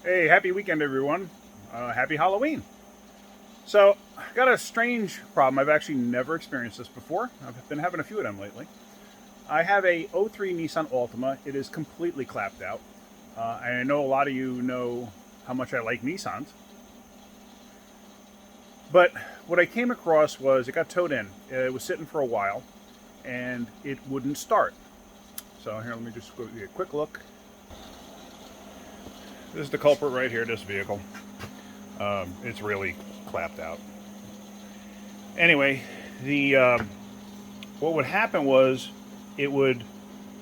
Hey, happy weekend, everyone. Happy Halloween. So, I got a strange problem. I've actually never experienced this before. I've been having a few of them lately. I have a '03 Nissan Altima. It is completely clapped out. I know a lot of you know how much I like Nissans. But what I came across was it got towed in. It was sitting for a while, and it wouldn't start. So here, let me just go get a quick look. This is the culprit right here, this vehicle. It's really clapped out. Anyway, the what would happen was it would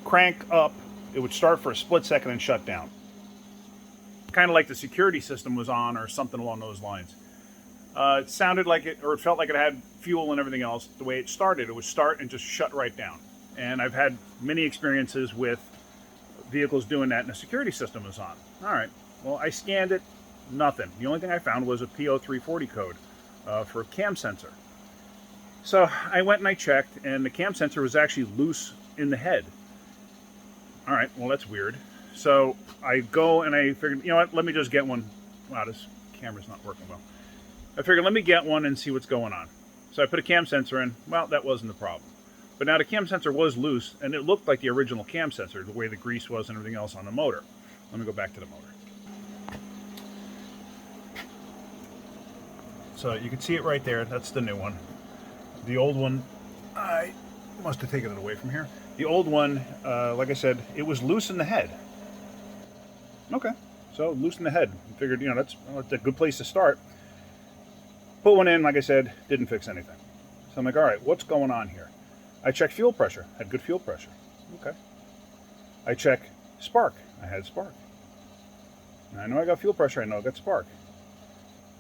crank up, it would start for a split second and shut down. Kind of like the security system was on or something along those lines. It sounded like it, or it felt like it had fuel and everything else. The way it started, it would start and just shut right down. And I've had many experiences with vehicles doing that and the security system was on. All right, well, I scanned it, nothing. The only thing I found was a P0340 code for a cam sensor. So I went and I checked, and the cam sensor was actually loose in the head. All right, well, that's weird. So I go and I figured, you know what, let me just get one. Wow, this camera's not working well. I figured, let me get one and see what's going on. So I put a cam sensor in. Well, that wasn't the problem. But now the cam sensor was loose, and it looked like the original cam sensor, the way the grease was and everything else on the motor. Let me go back to the motor. So you can see it right there. That's the new one. The old one, I must have taken it away from here. The old one, like I said, it was loose in the head. Okay, so loose in the head. I figured, that's a good place to start. Put one in, like I said, didn't fix anything. So I'm like, all right, what's going on here? I checked fuel pressure, had good fuel pressure. Okay. I check spark, I had spark. Now, I know I got fuel pressure, I know I got spark.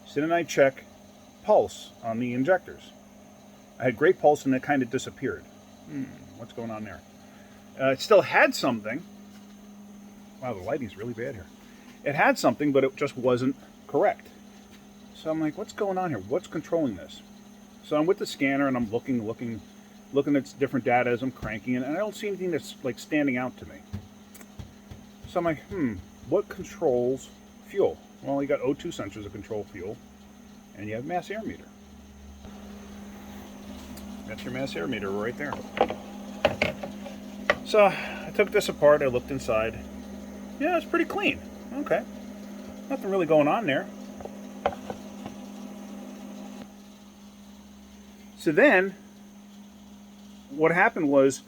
So then I check pulse on the injectors. I had great pulse and it kind of disappeared. What's going on there? It still had something. Wow, the lighting's really bad here. It had something, but it just wasn't correct. So I'm like, what's going on here? What's controlling this? So I'm with the scanner and I'm looking at different data as I'm cranking it, and I don't see anything that's like standing out to me. So I'm like, what controls fuel? Well, you got O2 sensors that control fuel, and you have mass air meter. That's your mass air meter right there. So I took this apart, I looked inside. Yeah, it's pretty clean. Okay. Nothing really going on there. So then, what happened was,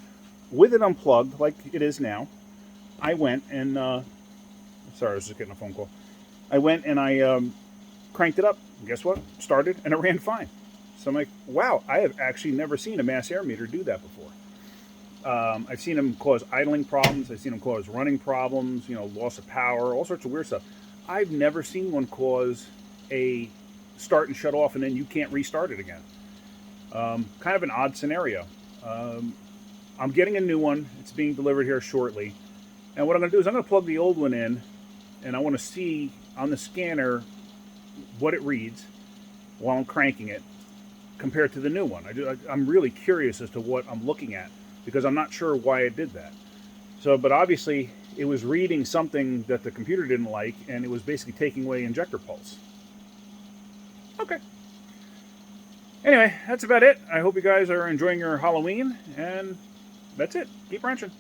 with it unplugged, like it is now, I went and, sorry, I was just getting a phone call. I went and I cranked it up. And guess what? Started, and it ran fine. So I'm like, wow, I have actually never seen a mass air meter do that before. I've seen them cause idling problems. I've seen them cause running problems, loss of power, all sorts of weird stuff. I've never seen one cause a start and shut off, and then you can't restart it again. Kind of an odd scenario. I'm getting a new one. It's being delivered here shortly. And what I'm going to do is I'm going to plug the old one in, and I want to see on the scanner what it reads while I'm cranking it compared to the new one. I'm really curious as to what I'm looking at because I'm not sure why it did that. So, but obviously it was reading something that the computer didn't like, and it was basically taking away injector pulse. Okay. Anyway, that's about it. I hope you guys are enjoying your Halloween, and that's it. Keep wrenching.